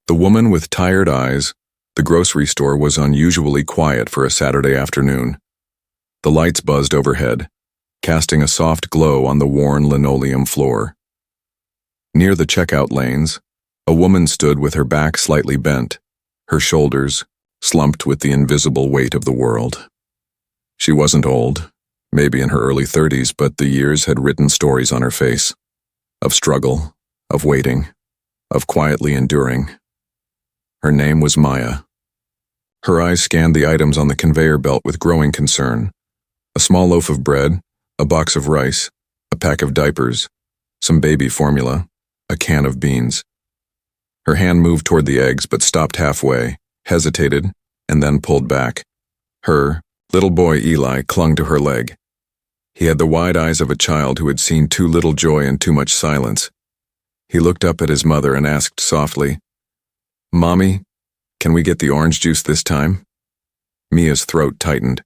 The woman with tired eyes. The grocery store was unusually quiet for a Saturday afternoon. The lights buzzed overhead, casting a soft glow on the worn linoleum floor. Near the checkout lanes, a woman stood with her back slightly bent, her shoulders slumped with the invisible weight of the world. She wasn't old, maybe in her early 30s, but the years had written stories on her face. Of struggle, of waiting, of quietly enduring. Her name was Maya. Her eyes scanned the items on the conveyor belt with growing concern. A small loaf of bread, a box of rice, a pack of diapers, some baby formula, a can of beans. Her hand moved toward the eggs but stopped halfway, hesitated, and then pulled back. Her little boy Eli clung to her leg. He had the wide eyes of a child who had seen too little joy and too much silence. He looked up at his mother and asked softly, "Mommy, can we get the orange juice this time?" Mia's throat tightened.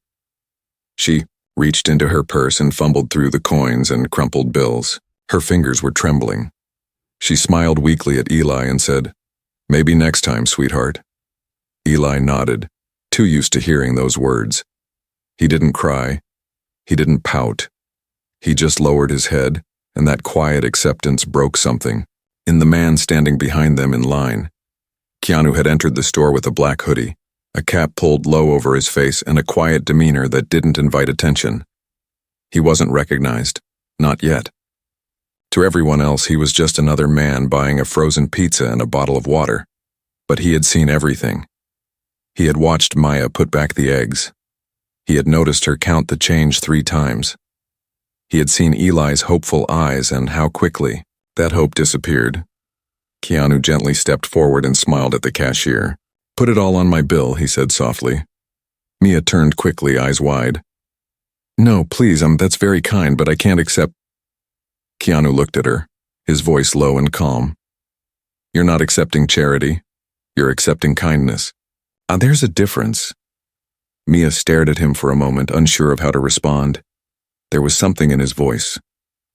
She reached into her purse and fumbled through the coins and crumpled bills. Her fingers were trembling. She smiled weakly at Eli and said, "Maybe next time, sweetheart." Eli nodded, too used to hearing those words. He didn't cry. He didn't pout. He just lowered his head, and that quiet acceptance broke something in the man standing behind them in line. Keanu had entered the store with a black hoodie, a cap pulled low over his face, and a quiet demeanor that didn't invite attention. He wasn't recognized, not yet. To everyone else, he was just another man buying a frozen pizza and a bottle of water. But he had seen everything. He had watched Maya put back the eggs. He had noticed her count the change 3 times. He had seen Eli's hopeful eyes and how quickly that hope disappeared. Keanu gently stepped forward and smiled at the cashier. "Put it all on my bill," he said softly. Mia turned quickly, eyes wide. "No, please, that's very kind, but I can't accept." Keanu looked at her, his voice low and calm. "You're not accepting charity. You're accepting kindness. There's a difference." Mia stared at him for a moment, unsure of how to respond. There was something in his voice.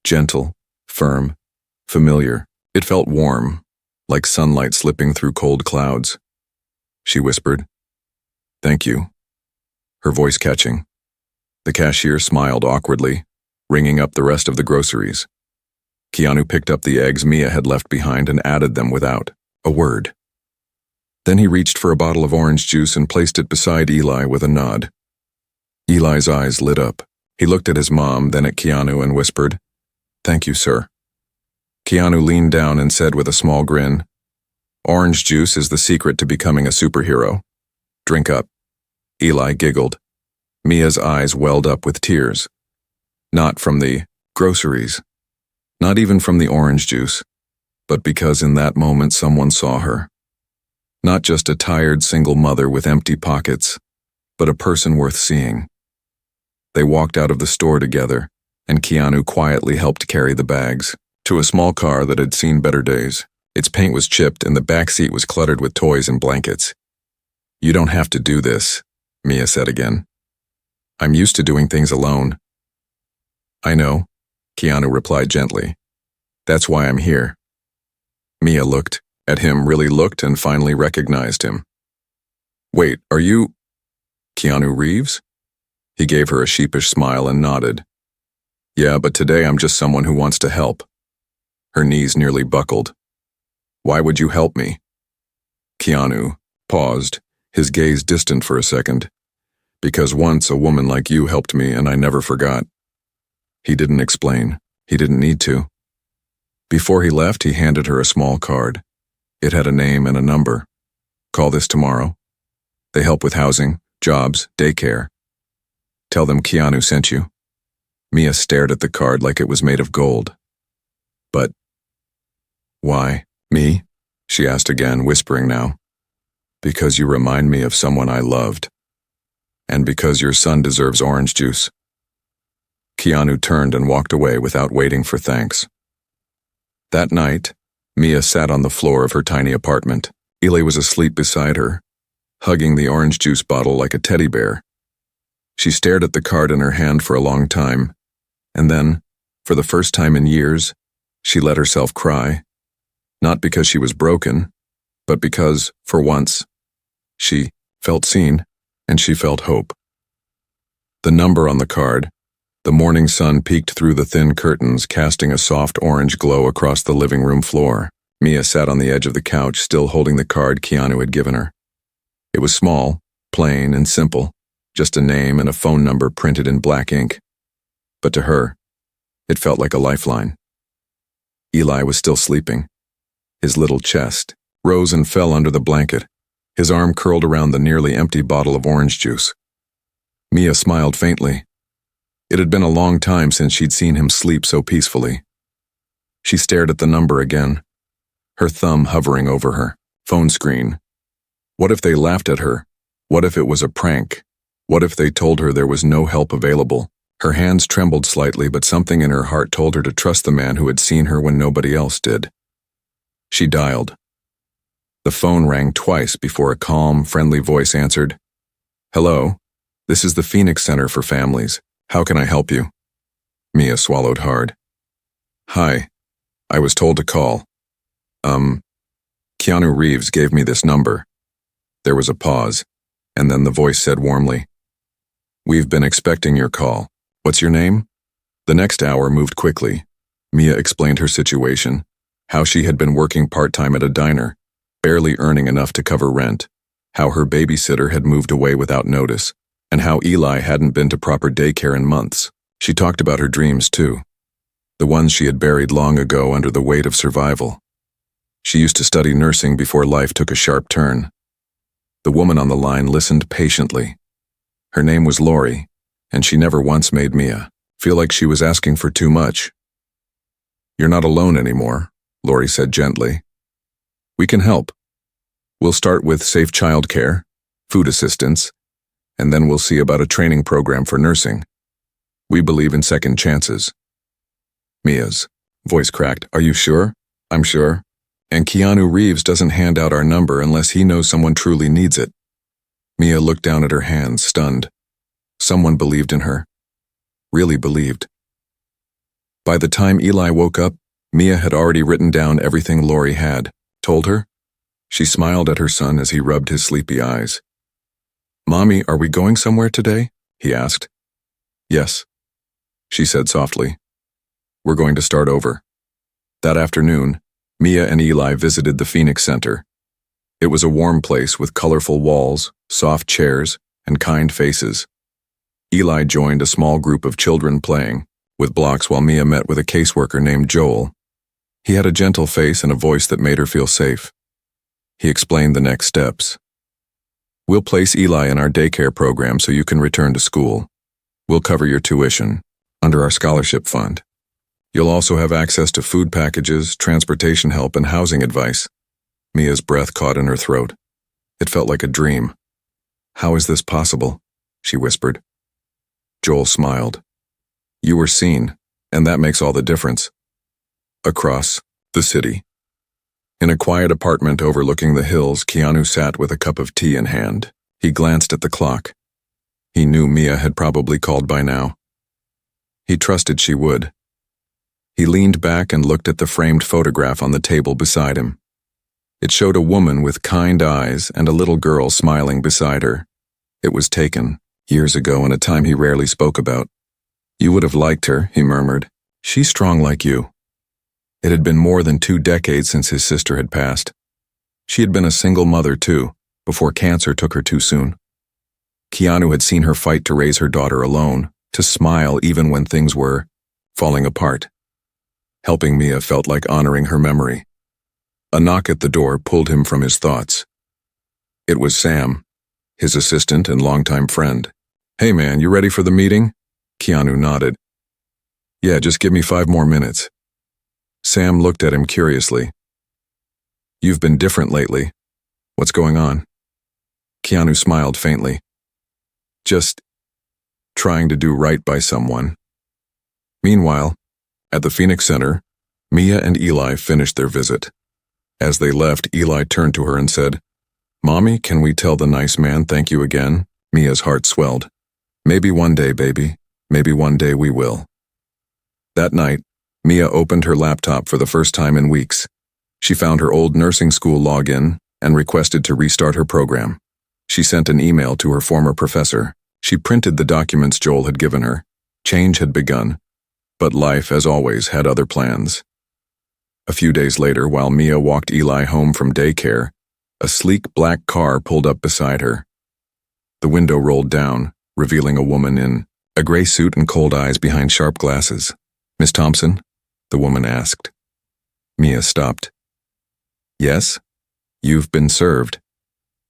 Gentle, firm, familiar. It felt warm, like sunlight slipping through cold clouds. She whispered, "Thank you," her voice catching. The cashier smiled awkwardly, ringing up the rest of the groceries. Keanu picked up the eggs Mia had left behind and added them without a word. Then he reached for a bottle of orange juice and placed it beside Eli with a nod. Eli's eyes lit up. He looked at his mom, then at Keanu and whispered, "Thank you, sir." Keanu leaned down and said with a small grin, "Orange juice is the secret to becoming a superhero. Drink up." Eli giggled. Mia's eyes welled up with tears. Not from the groceries. Not even from the orange juice, but because in that moment someone saw her. Not just a tired single mother with empty pockets, but a person worth seeing. They walked out of the store together, and Keanu quietly helped carry the bags to a small car that had seen better days. Its paint was chipped and the back seat was cluttered with toys and blankets. "You don't have to do this," Mia said again. "I'm used to doing things alone." "I know," Keanu replied gently. "That's why I'm here." Mia looked at him, really looked, and finally recognized him. "Wait, are you Keanu Reeves?" He gave her a sheepish smile and nodded. "Yeah, but today I'm just someone who wants to help." Her knees nearly buckled. "Why would you help me?" Keanu paused, his gaze distant for a second. "Because once a woman like you helped me and I never forgot." He didn't explain. He didn't need to. Before he left, he handed her a small card. It had a name and a number. "Call this tomorrow. They help with housing, jobs, daycare. Tell them Keanu sent you." Mia stared at the card like it was made of gold. "But why, me?" she asked again, whispering now. "Because you remind me of someone I loved. And because your son deserves orange juice." Keanu turned and walked away without waiting for thanks. That night, Mia sat on the floor of her tiny apartment. Eli was asleep beside her, hugging the orange juice bottle like a teddy bear. She stared at the card in her hand for a long time, and then, for the first time in years, she let herself cry. Not because she was broken, but because, for once, she felt seen and she felt hope. The number on the card, the morning sun peeked through the thin curtains, casting a soft orange glow across the living room floor. Mia sat on the edge of the couch, still holding the card Keanu had given her. It was small, plain, and simple, just a name and a phone number printed in black ink. But to her, it felt like a lifeline. Eli was still sleeping. His little chest rose and fell under the blanket, his arm curled around the nearly empty bottle of orange juice. Mia smiled faintly. It had been a long time since she'd seen him sleep so peacefully. She stared at the number again, her thumb hovering over her phone screen. What if they laughed at her? What if it was a prank? What if they told her there was no help available? Her hands trembled slightly, but something in her heart told her to trust the man who had seen her when nobody else did. She dialed. The phone rang twice before a calm, friendly voice answered. "Hello, this is the Phoenix Center for Families. How can I help you?" Mia swallowed hard. "Hi, I was told to call. Keanu Reeves gave me this number." There was a pause, and then the voice said warmly, "We've been expecting your call. What's your name?" The next hour moved quickly. Mia explained her situation, how she had been working part-time at a diner, barely earning enough to cover rent, how her babysitter had moved away without notice, and how Eli hadn't been to proper daycare in months. She talked about her dreams, too, the ones she had buried long ago under the weight of survival. She used to study nursing before life took a sharp turn. The woman on the line listened patiently. Her name was Lori, and she never once made Mia feel like she was asking for too much. "You're not alone anymore," Lori said gently. "We can help. We'll start with safe childcare, food assistance, and then we'll see about a training program for nursing. We believe in second chances." Mia's voice cracked. "Are you sure?" "I'm sure. And Keanu Reeves doesn't hand out our number unless he knows someone truly needs it." Mia looked down at her hands, stunned. Someone believed in her. Really believed. By the time Eli woke up, Mia had already written down everything Lori had told her. She smiled at her son as he rubbed his sleepy eyes. "Mommy, are we going somewhere today?" he asked. "Yes," she said softly. "We're going to start over." That afternoon, Mia and Eli visited the Phoenix Center. It was a warm place with colorful walls, soft chairs, and kind faces. Eli joined a small group of children playing with blocks while Mia met with a caseworker named Joel. He had a gentle face and a voice that made her feel safe. He explained the next steps. "We'll place Eli in our daycare program so you can return to school. We'll cover your tuition under our scholarship fund. You'll also have access to food packages, transportation help, and housing advice." Mia's breath caught in her throat. It felt like a dream. "How is this possible?" she whispered. Joel smiled. "You were seen, and that makes all the difference." Across the city. In a quiet apartment overlooking the hills, Keanu sat with a cup of tea in hand. He glanced at the clock. He knew Mia had probably called by now. He trusted she would. He leaned back and looked at the framed photograph on the table beside him. It showed a woman with kind eyes and a little girl smiling beside her. It was taken years ago in a time he rarely spoke about. "You would have liked her," he murmured. "She's strong like you." It had been more than 2 decades since his sister had passed. She had been a single mother, too, before cancer took her too soon. Keanu had seen her fight to raise her daughter alone, to smile even when things were falling apart. Helping Mia felt like honoring her memory. A knock at the door pulled him from his thoughts. It was Sam, his assistant and longtime friend. "Hey man, you ready for the meeting?" Keanu nodded. "Yeah, just give me 5 more minutes." Sam looked at him curiously. "You've been different lately. What's going on?" Keanu smiled faintly. "Just trying to do right by someone." Meanwhile, at the Phoenix Center, Mia and Eli finished their visit. As they left, Eli turned to her and said, "Mommy, can we tell the nice man thank you again?" Mia's heart swelled. "Maybe one day, baby. Maybe one day we will." That night, Mia opened her laptop for the first time in weeks. She found her old nursing school login and requested to restart her program. She sent an email to her former professor. She printed the documents Joel had given her. Change had begun, but life, as always, had other plans. A few days later, while Mia walked Eli home from daycare, a sleek black car pulled up beside her. The window rolled down, revealing a woman in a gray suit and cold eyes behind sharp glasses. "Miss Thompson?" the woman asked. Mia stopped. "Yes? You've been served."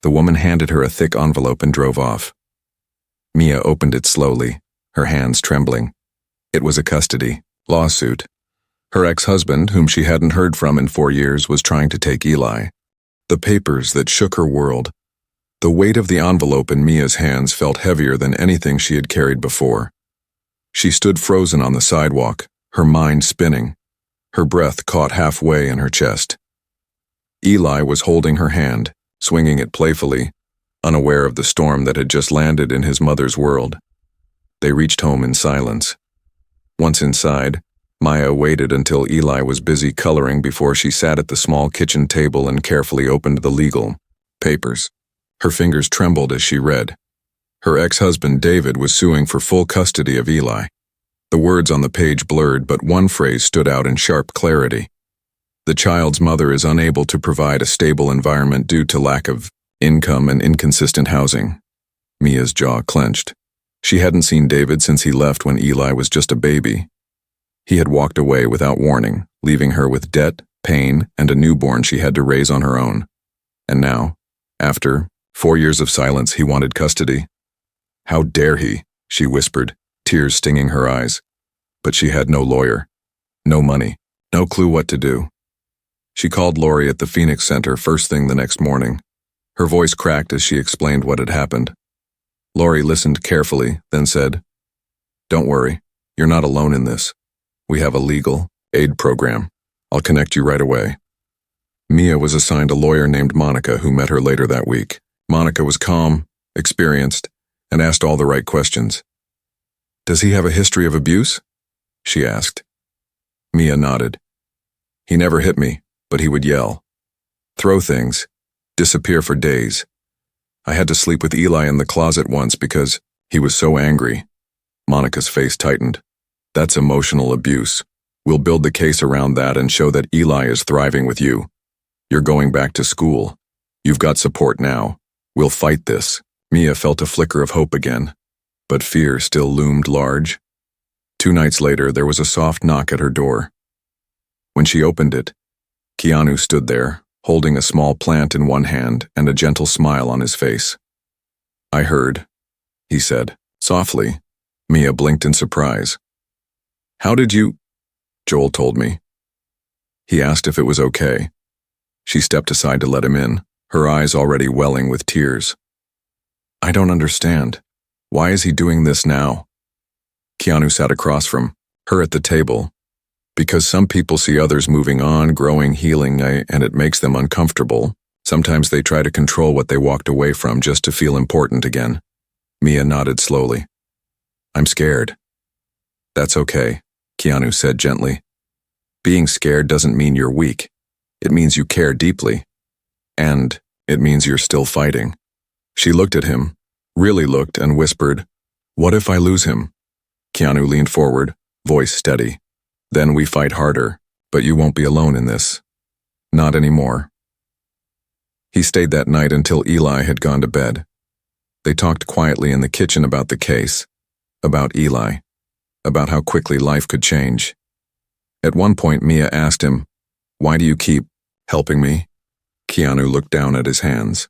The woman handed her a thick envelope and drove off. Mia opened it slowly, her hands trembling. It was a custody lawsuit. Her ex-husband, whom she hadn't heard from in 4 years, was trying to take Eli. The papers that shook her world. The weight of the envelope in Mia's hands felt heavier than anything she had carried before. She stood frozen on the sidewalk, her mind spinning, her breath caught halfway in her chest. Eli was holding her hand, swinging it playfully, unaware of the storm that had just landed in his mother's world. They reached home in silence. Once inside, Maya waited until Eli was busy coloring before she sat at the small kitchen table and carefully opened the legal papers. Her fingers trembled as she read. Her ex-husband David was suing for full custody of Eli. The words on the page blurred, but one phrase stood out in sharp clarity. The child's mother is unable to provide a stable environment due to lack of income and inconsistent housing. Mia's jaw clenched. She hadn't seen David since he left when Eli was just a baby. He had walked away without warning, leaving her with debt, pain, and a newborn she had to raise on her own. And now, after 4 years of silence, he wanted custody. "How dare he?" she whispered, tears stinging her eyes. But she had no lawyer, no money, no clue what to do. She called Lori at the Phoenix Center first thing the next morning. Her voice cracked as she explained what had happened. Lori listened carefully, then said, "Don't worry, you're not alone in this. We have a legal aid program. I'll connect you right away." Mia was assigned a lawyer named Monica who met her later that week. Monica was calm, experienced, and asked all the right questions. "Does he have a history of abuse?" she asked. Mia nodded. "He never hit me, but he would yell, throw things, disappear for days. I had to sleep with Eli in the closet once because he was so angry." Monica's face tightened. "That's emotional abuse. We'll build the case around that and show that Eli is thriving with you. You're going back to school. You've got support now. We'll fight this." Mia felt a flicker of hope again, but fear still loomed large. 2 nights later, there was a soft knock at her door. When she opened it, Keanu stood there, holding a small plant in one hand and a gentle smile on his face. "I heard," he said, softly. Mia blinked in surprise. "How did you?" "Joel told me." He asked if it was okay. She stepped aside to let him in, her eyes already welling with tears. "I don't understand. Why is he doing this now?" Keanu sat across from her at the table. "Because some people see others moving on, growing, healing, and it makes them uncomfortable. Sometimes they try to control what they walked away from just to feel important again." Mia nodded slowly. "I'm scared." "That's okay," Keanu said gently. "Being scared doesn't mean you're weak. It means you care deeply. And it means you're still fighting." She looked at him, really looked, and whispered, "What if I lose him?" Keanu leaned forward, voice steady. "Then we fight harder, but you won't be alone in this. Not anymore." He stayed that night until Eli had gone to bed. They talked quietly in the kitchen about the case, about Eli, about how quickly life could change. At one point, Mia asked him, "Why do you keep helping me?" Keanu looked down at his hands.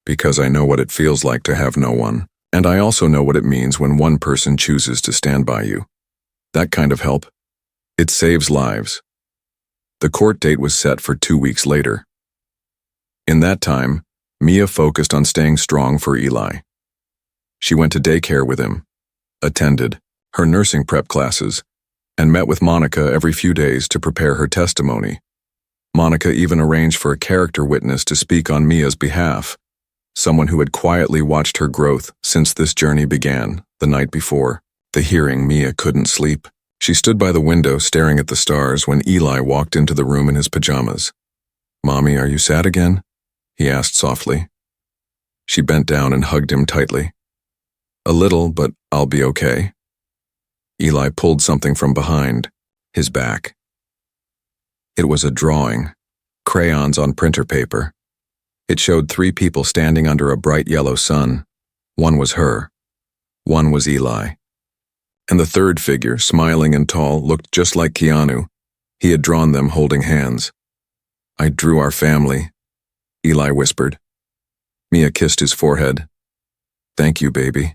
"Because I know what it feels like to have no one, and I also know what it means when one person chooses to stand by you. That kind of help. It saves lives." The court date was set for 2 weeks later. In that time, Mia focused on staying strong for Eli. She went to daycare with him, attended her nursing prep classes, and met with Monica every few days to prepare her testimony. Monica even arranged for a character witness to speak on Mia's behalf, someone who had quietly watched her growth since this journey began. The night before the hearing, Mia couldn't sleep. She stood by the window staring at the stars when Eli walked into the room in his pajamas. "Mommy, are you sad again?" he asked softly. She bent down and hugged him tightly. A little, but I'll be okay. Eli pulled something from behind, his back. It was a drawing, crayons on printer paper. It showed 3 people standing under a bright yellow sun. One was her. One was Eli. And the third figure, smiling and tall, looked just like Keanu. He had drawn them holding hands. I drew our family, Eli whispered. Mia kissed his forehead. Thank you, baby.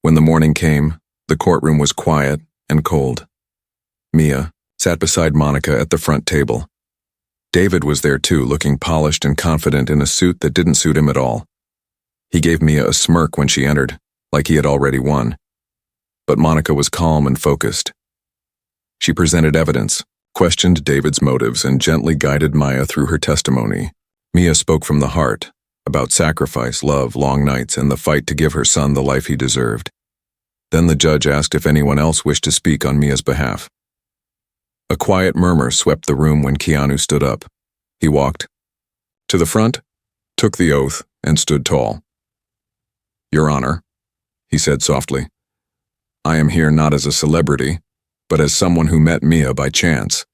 When the morning came, the courtroom was quiet and cold. Mia sat beside Monica at the front table. David was there too, looking polished and confident in a suit that didn't suit him at all. He gave Mia a smirk when she entered, like he had already won. But Monica was calm and focused. She presented evidence, questioned David's motives, and gently guided Mia through her testimony. Mia spoke from the heart, about sacrifice, love, long nights, and the fight to give her son the life he deserved. Then the judge asked if anyone else wished to speak on Mia's behalf. A quiet murmur swept the room when Keanu stood up. He walked to the front, took the oath, and stood tall. Your Honor, he said softly, I am here not as a celebrity, but as someone who met Mia by chance.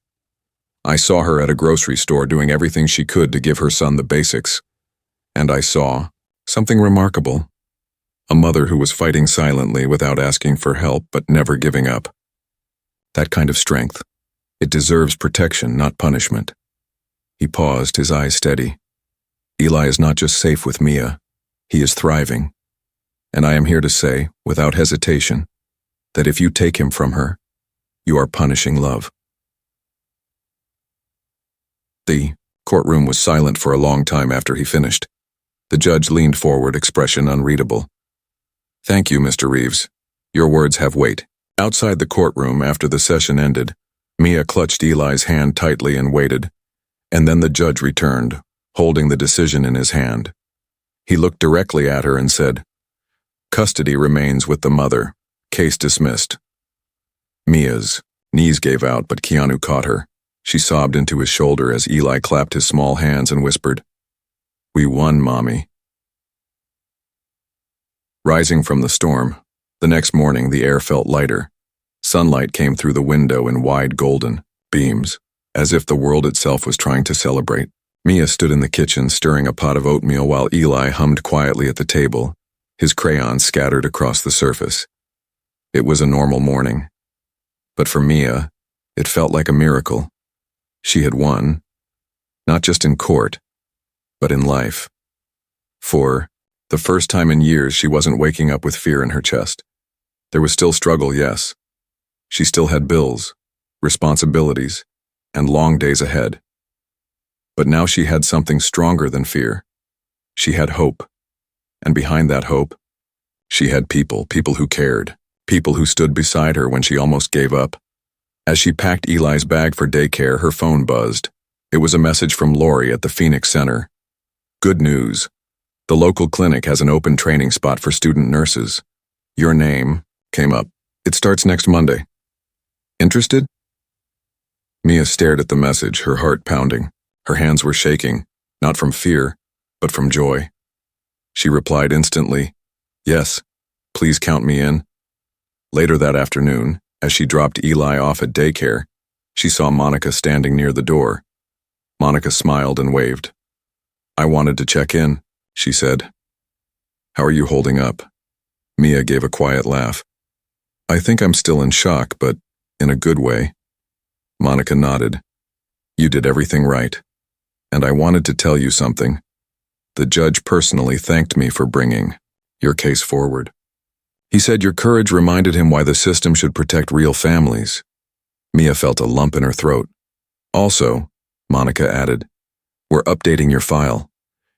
I saw her at a grocery store doing everything she could to give her son the basics. And I saw something remarkable. A mother who was fighting silently without asking for help but never giving up. That kind of strength. It deserves protection, not punishment. He paused, his eyes steady. Eli is not just safe with Mia. He is thriving. And I am here to say, without hesitation, that if you take him from her, you are punishing love. The courtroom was silent for a long time after he finished. The judge leaned forward, expression unreadable. Thank you, Mr. Reeves. Your words have weight. Outside the courtroom, after the session ended, Mia clutched Eli's hand tightly and waited, and then the judge returned, holding the decision in his hand. He looked directly at her and said, Custody remains with the mother. Case dismissed. Mia's knees gave out, but Keanu caught her. She sobbed into his shoulder as Eli clapped his small hands and whispered, We won, Mommy. Rising from the storm, the next morning the air felt lighter. Sunlight came through the window in wide golden beams, as if the world itself was trying to celebrate. Mia stood in the kitchen stirring a pot of oatmeal while Eli hummed quietly at the table, his crayons scattered across the surface. It was a normal morning. But for Mia, it felt like a miracle. She had won, not just in court, but in life. For the first time in years, she wasn't waking up with fear in her chest. There was still struggle, yes. She still had bills, responsibilities, and long days ahead. But now she had something stronger than fear. She had hope. And behind that hope, she had people who cared, people who stood beside her when she almost gave up. As she packed Eli's bag for daycare, her phone buzzed. It was a message from Lori at the Phoenix Center. Good news. The local clinic has an open training spot for student nurses. Your name came up. It starts next Monday. Interested? Mia stared at the message, her heart pounding. Her hands were shaking, not from fear, but from joy. She replied instantly, Yes, please count me in. Later that afternoon, as she dropped Eli off at daycare, she saw Monica standing near the door. Monica smiled and waved. I wanted to check in, she said. How are you holding up? Mia gave a quiet laugh. I think I'm still in shock, but in a good way. Monica nodded. You did everything right. And I wanted to tell you something. The judge personally thanked me for bringing your case forward. He said your courage reminded him why the system should protect real families. Mia felt a lump in her throat. Also, Monica added, we're updating your file.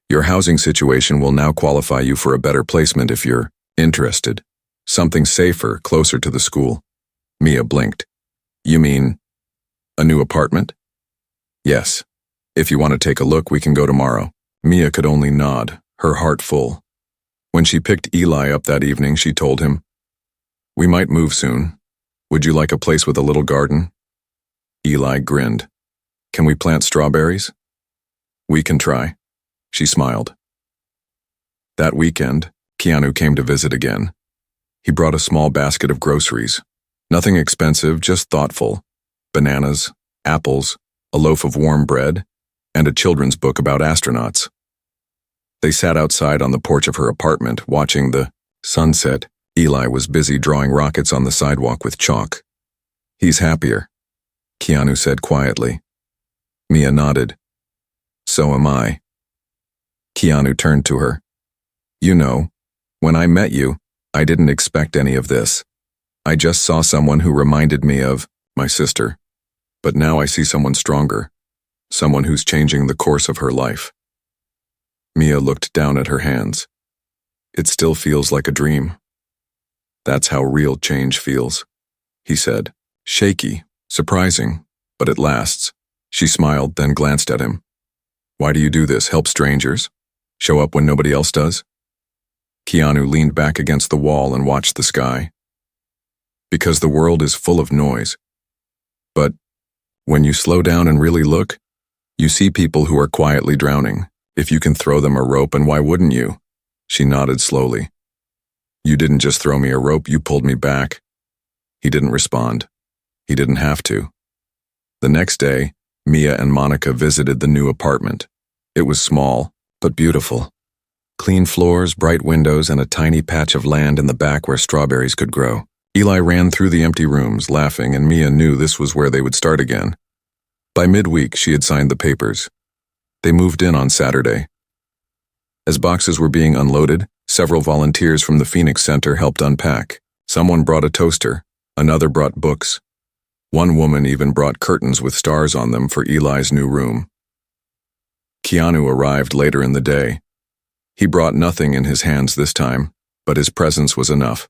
Your housing situation will now qualify you for a better placement if you're interested. Something safer, closer to the school. Mia blinked. You mean a new apartment? Yes. If you want to take a look, we can go tomorrow. Mia could only nod, her heart full. When she picked Eli up that evening, she told him, We might move soon. Would you like a place with a little garden? Eli grinned. Can we plant strawberries? We can try. She smiled. That weekend, Keanu came to visit again. He brought a small basket of groceries. Nothing expensive, just thoughtful. Bananas, apples, a loaf of warm bread, and a children's book about astronauts. They sat outside on the porch of her apartment, watching the sunset. Eli was busy drawing rockets on the sidewalk with chalk. He's happier, Keanu said quietly. Mia nodded. So am I. Keanu turned to her. You know, when I met you, I didn't expect any of this. I just saw someone who reminded me of my sister. But now I see someone stronger, someone who's changing the course of her life. Mia looked down at her hands. It still feels like a dream. That's how real change feels, he said. Shaky, surprising, but it lasts. She smiled, then glanced at him. Why do you do this? Help strangers? Show up when nobody else does? Keanu leaned back against the wall and watched the sky. Because the world is full of noise. But when you slow down and really look, you see people who are quietly drowning. If you can throw them a rope, and why wouldn't you? She nodded slowly. You didn't just throw me a rope, you pulled me back. He didn't respond. He didn't have to. The next day, Mia and Monica visited the new apartment. It was small, but beautiful. Clean floors, bright windows, and a tiny patch of land in the back where strawberries could grow. Eli ran through the empty rooms, laughing, and Mia knew this was where they would start again. By midweek, she had signed the papers. They moved in on Saturday. As boxes were being unloaded, several volunteers from the Phoenix Center helped unpack. Someone brought a toaster, another brought books. One woman even brought curtains with stars on them for Eli's new room. Keanu arrived later in the day. He brought nothing in his hands this time, but his presence was enough.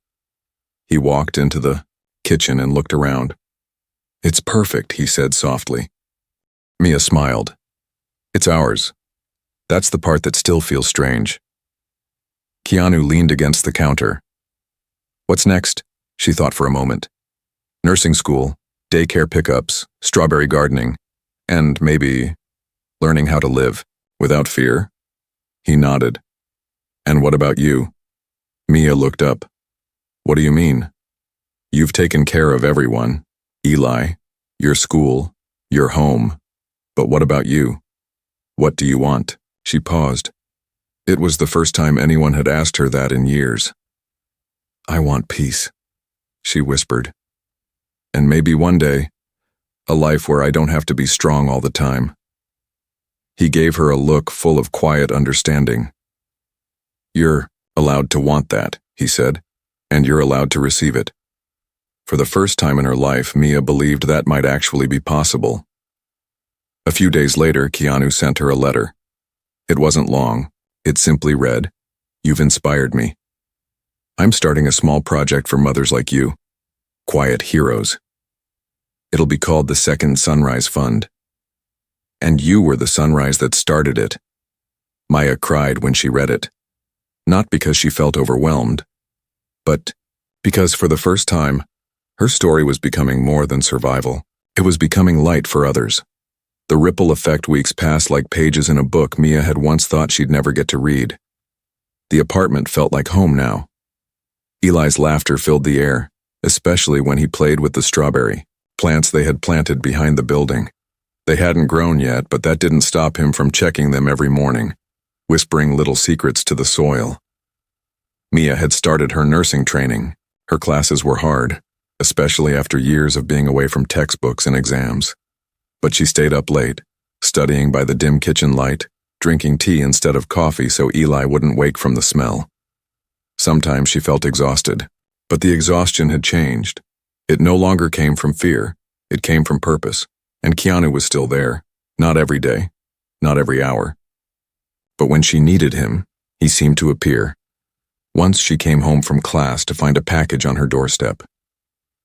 He walked into the kitchen and looked around. It's perfect, he said softly. Mia smiled. It's ours. That's the part that still feels strange. Keanu leaned against the counter. What's next? She thought for a moment. Nursing school, daycare pickups, strawberry gardening, and maybe learning how to live without fear. He nodded. And what about you? Mia looked up. What do you mean? You've taken care of everyone. Eli, your school, your home. But what about you? What do you want? She paused. It was the first time anyone had asked her that in years. I want peace, she whispered. And maybe one day, a life where I don't have to be strong all the time. He gave her a look full of quiet understanding. You're allowed to want that, he said, and you're allowed to receive it. For the first time in her life, Mia believed that might actually be possible. A few days later, Keanu sent her a letter. It wasn't long. It simply read, You've inspired me. I'm starting a small project for mothers like you. Quiet heroes. It'll be called the Second Sunrise Fund. And you were the sunrise that started it. Maya cried when she read it. Not because she felt overwhelmed, but because for the first time, her story was becoming more than survival. It was becoming light for others. The ripple effect weeks passed like pages in a book Mia had once thought she'd never get to read. The apartment felt like home now. Eli's laughter filled the air, especially when he played with the strawberry plants they had planted behind the building. They hadn't grown yet, but that didn't stop him from checking them every morning, whispering little secrets to the soil. Mia had started her nursing training. Her classes were hard, especially after years of being away from textbooks and exams. But she stayed up late, studying by the dim kitchen light, drinking tea instead of coffee so Eli wouldn't wake from the smell. Sometimes she felt exhausted, but the exhaustion had changed. It no longer came from fear, it came from purpose, and Keanu was still there, not every day, not every hour. But when she needed him, he seemed to appear. Once she came home from class to find a package on her doorstep.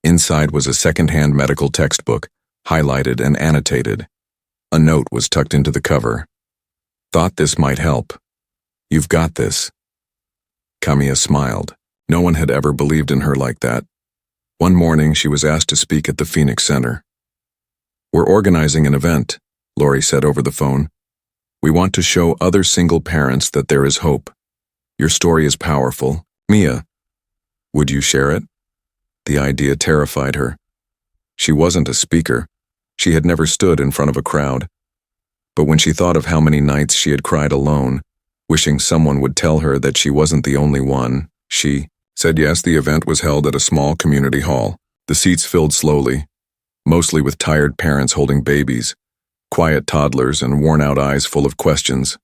Inside was a second-hand medical textbook, highlighted and annotated. A note was tucked into the cover. Thought this might help. You've got this. Kamiya smiled. No one had ever believed in her like that. One morning, she was asked to speak at the Phoenix Center. We're organizing an event, Lori said over the phone. We want to show other single parents that there is hope. Your story is powerful. Mia, would you share it? The idea terrified her. She wasn't a speaker. She had never stood in front of a crowd. But when she thought of how many nights she had cried alone, wishing someone would tell her that she wasn't the only one, she said yes. The event was held at a small community hall. The seats filled slowly, mostly with tired parents holding babies, quiet toddlers, and worn-out eyes full of questions.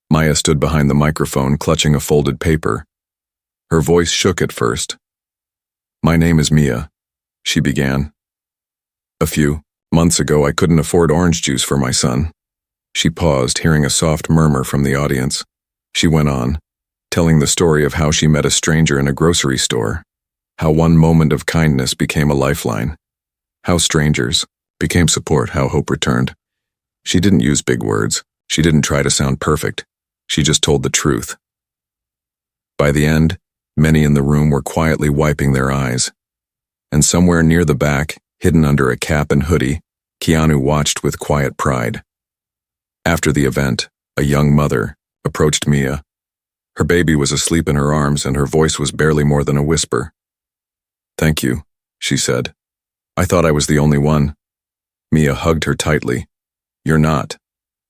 Maya stood behind the microphone, clutching a folded paper. Her voice shook at first. "My name is Mia," she began. "A few months ago, I couldn't afford orange juice for my son." She paused, hearing a soft murmur from the audience. She went on, telling the story of how she met a stranger in a grocery store, how one moment of kindness became a lifeline, how strangers became support, how hope returned. She didn't use big words. She didn't try to sound perfect. She just told the truth. By the end, many in the room were quietly wiping their eyes. And somewhere near the back, hidden under a cap and hoodie, Keanu watched with quiet pride. After the event, a young mother approached Mia. Her baby was asleep in her arms, and her voice was barely more than a whisper. "Thank you," she said. "I thought I was the only one." Mia hugged her tightly. "You're not.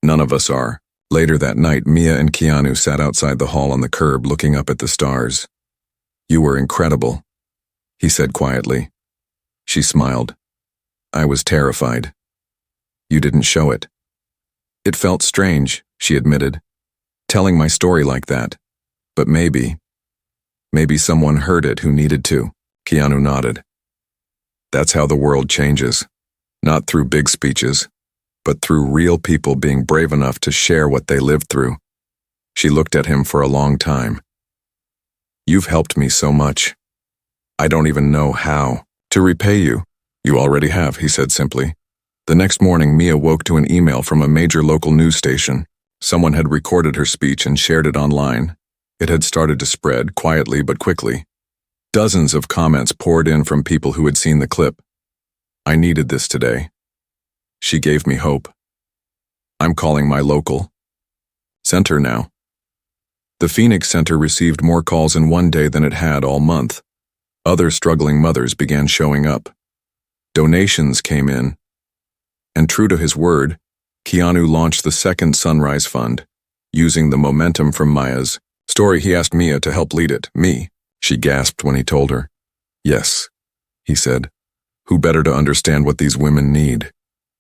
None of us are." Later that night, Mia and Keanu sat outside the hall on the curb looking up at the stars. "You were incredible," he said quietly. She smiled. "I was terrified. You didn't show it." "It felt strange," she admitted, "telling my story like that. But maybe someone heard it who needed to." Keanu nodded. "That's how the world changes. Not through big speeches, but through real people being brave enough to share what they lived through." She looked at him for a long time. "You've helped me so much. I don't even know how to repay you." "You already have," he said simply. The next morning, Mia woke to an email from a major local news station. Someone had recorded her speech and shared it online. It had started to spread, quietly but quickly. Dozens of comments poured in from people who had seen the clip. "I needed this today. She gave me hope. I'm calling my local center now." The Phoenix Center received more calls in one day than it had all month. Other struggling mothers began showing up. Donations came in. And true to his word, Keanu launched the second Sunrise Fund. Using the momentum from Maya's story, he asked Mia to help lead it. "Me?" She gasped when he told her. "Yes," he said. "Who better to understand what these women need?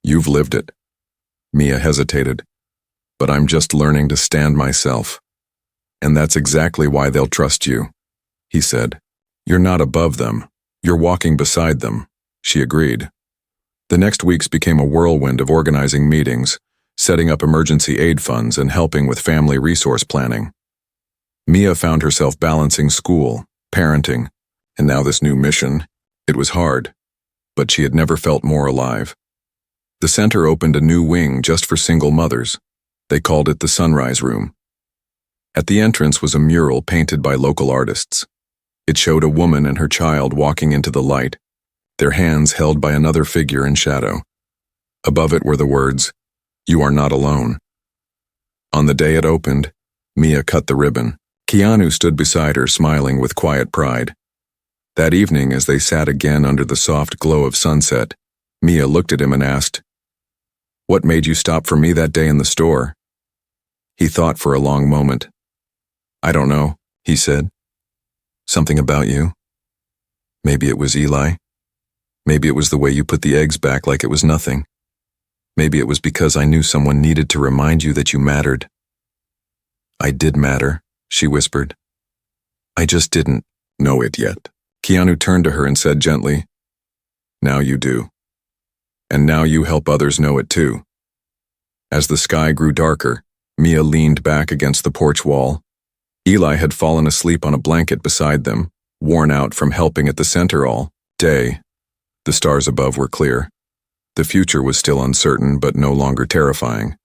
You've lived it." Mia hesitated. "But I'm just learning to stand myself. And that's exactly why they'll trust you," he said. "You're not above them. You're walking beside them." She agreed. The next weeks became a whirlwind of organizing meetings, setting up emergency aid funds, and helping with family resource planning. Mia found herself balancing school, parenting, and now this new mission. It was hard, but she had never felt more alive. The center opened a new wing just for single mothers. They called it the Sunrise Room. At the entrance was a mural painted by local artists. It showed a woman and her child walking into the light, their hands held by another figure in shadow. Above it were the words, "You are not alone." On the day it opened, Mia cut the ribbon. Keanu stood beside her, smiling with quiet pride. That evening, as they sat again under the soft glow of sunset, Mia looked at him and asked, "What made you stop for me that day in the store?" He thought for a long moment. "I don't know," he said. "Something about you. Maybe it was Eli. Maybe it was the way you put the eggs back like it was nothing. Maybe it was because I knew someone needed to remind you that you mattered." "I did matter," she whispered. "I just didn't know it yet." Keanu turned to her and said gently, "Now you do. And now you help others know it too." As the sky grew darker, Mia leaned back against the porch wall. Eli had fallen asleep on a blanket beside them, worn out from helping at the center all day. The stars above were clear. The future was still uncertain, but no longer terrifying.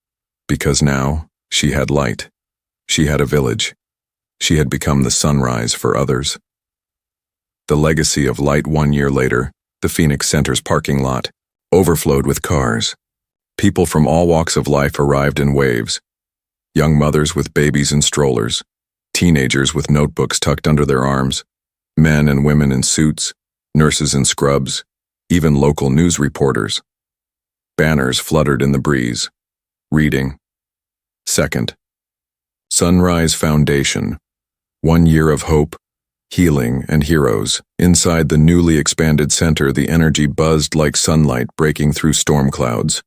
Because now, she had light. She had a village. She had become the sunrise for others. The legacy of light. 1 year later, the Phoenix Center's parking lot overflowed with cars. People from all walks of life arrived in waves, Young mothers with babies in strollers, teenagers with notebooks tucked under their arms, men and women in suits, nurses in scrubs, even local news reporters. Banners fluttered in the breeze. Reading. Second. Sunrise Foundation. 1 year of hope, healing, and heroes. Inside the newly expanded center, the energy buzzed like sunlight breaking through storm clouds.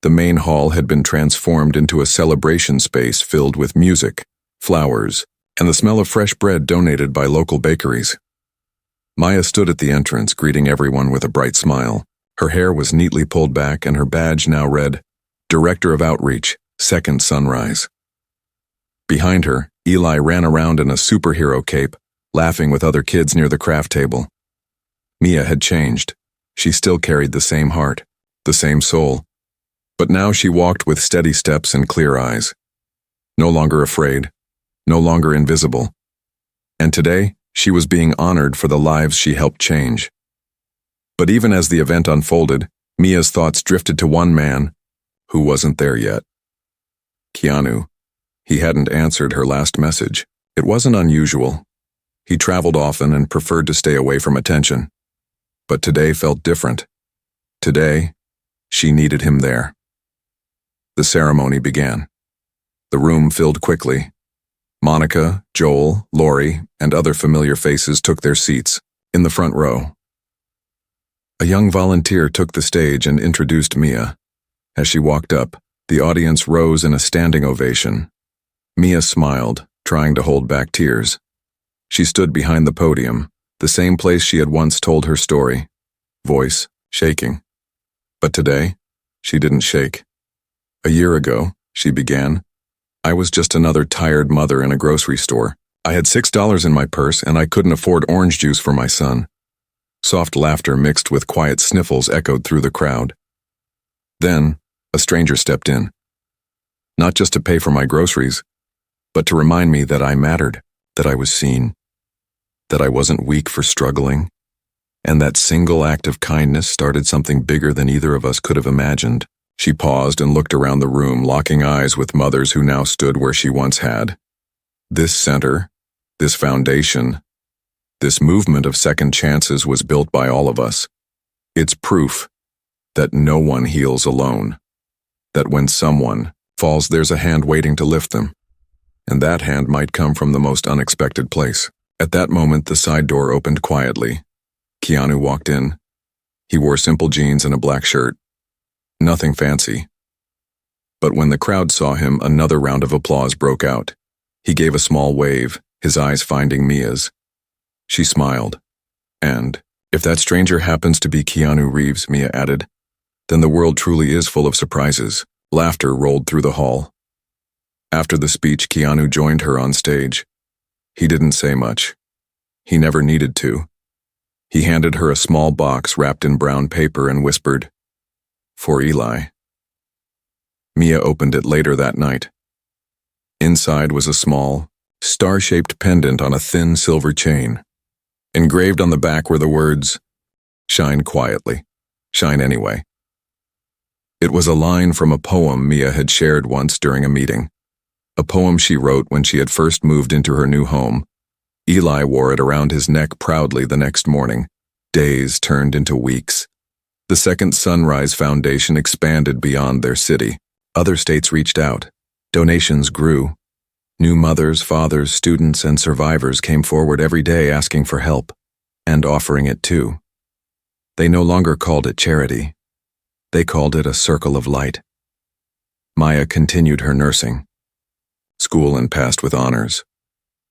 The main hall had been transformed into a celebration space filled with music, flowers, and the smell of fresh bread donated by local bakeries. Maya stood at the entrance, greeting everyone with a bright smile. Her hair was neatly pulled back, and her badge now read, Director of Outreach, Second Sunrise. Behind her, Eli ran around in a superhero cape, laughing with other kids near the craft table. Mia had changed. She still carried the same heart, the same soul. But now she walked with steady steps and clear eyes. No longer afraid, no longer invisible. And today, she was being honored for the lives she helped change. But even as the event unfolded, Mia's thoughts drifted to one man who wasn't there yet. Keanu. He hadn't answered her last message. It wasn't unusual. He traveled often and preferred to stay away from attention. But today felt different. Today, she needed him there. The ceremony began. The room filled quickly. Monica, Joel, Lori, and other familiar faces took their seats in the front row. A young volunteer took the stage and introduced Mia. As she walked up, the audience rose in a standing ovation. Mia smiled, trying to hold back tears. She stood behind the podium, the same place she had once told her story, voice shaking. But today, she didn't shake. A year ago, she began, I was just another tired mother in a grocery store. I had $6 in my purse and I couldn't afford orange juice for my son. Soft laughter mixed with quiet sniffles echoed through the crowd. Then, a stranger stepped in. Not just to pay for my groceries, but to remind me that I mattered, that I was seen, that I wasn't weak for struggling, and that single act of kindness started something bigger than either of us could have imagined. She paused and looked around the room, locking eyes with mothers who now stood where she once had. This center, this foundation, this movement of second chances was built by all of us. It's proof that no one heals alone, that when someone falls, there's a hand waiting to lift them, and that hand might come from the most unexpected place. At that moment, the side door opened quietly. Keanu walked in. He wore simple jeans and a black shirt. Nothing fancy. But when the crowd saw him, another round of applause broke out. He gave a small wave, his eyes finding Mia's. She smiled. And, if that stranger happens to be Keanu Reeves, Mia added, then the world truly is full of surprises. Laughter rolled through the hall. After the speech, Keanu joined her on stage. He didn't say much. He never needed to. He handed her a small box wrapped in brown paper and whispered, For Eli. Mia opened it later that night. Inside was a small, star-shaped pendant on a thin silver chain. Engraved on the back were the words, Shine quietly, shine anyway. It was a line from a poem Mia had shared once during a meeting. A poem she wrote when she had first moved into her new home. Eli wore it around his neck proudly the next morning. Days turned into weeks. The Second Sunrise Foundation expanded beyond their city. Other states reached out. Donations grew. New mothers, fathers, students, and survivors came forward every day asking for help, and offering it too. They no longer called it charity. They called it a circle of light. Maya continued her nursing. School and passed with honors.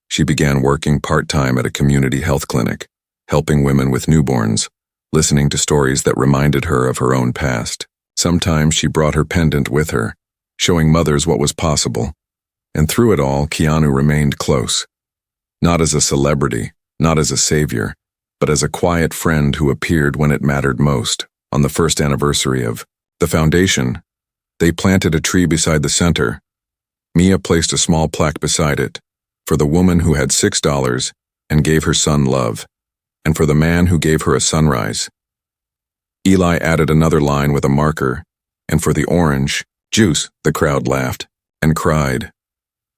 She began working part-time at a community health clinic, helping women with newborns, listening to stories that reminded her of her own past. Sometimes she brought her pendant with her, showing mothers what was possible. And through it all, Keanu remained close. Not as a celebrity, not as a savior, but as a quiet friend who appeared when it mattered most. On the first anniversary of the foundation, they planted a tree beside the center. Mia placed a small plaque beside it, for the woman who had $6 and gave her son love, and for the man who gave her a sunrise. Eli added another line with a marker, and for the orange juice, the crowd laughed and cried.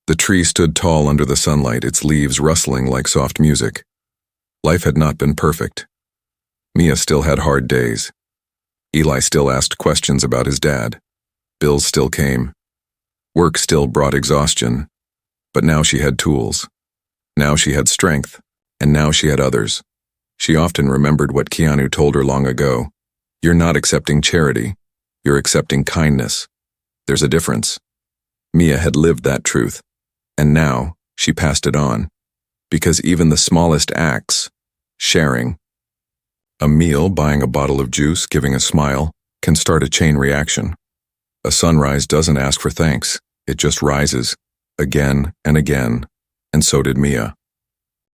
The tree stood tall under the sunlight, its leaves rustling like soft music. Life had not been perfect. Mia still had hard days. Eli still asked questions about his dad. Bills still came. Work still brought exhaustion. But now she had tools. Now she had strength. And now she had others. She often remembered what Keanu told her long ago. You're not accepting charity. You're accepting kindness. There's a difference. Mia had lived that truth. And now, she passed it on. Because even the smallest acts, sharing, a meal, buying a bottle of juice, giving a smile, can start a chain reaction. A sunrise doesn't ask for thanks. It just rises, again and again. And so did Mia.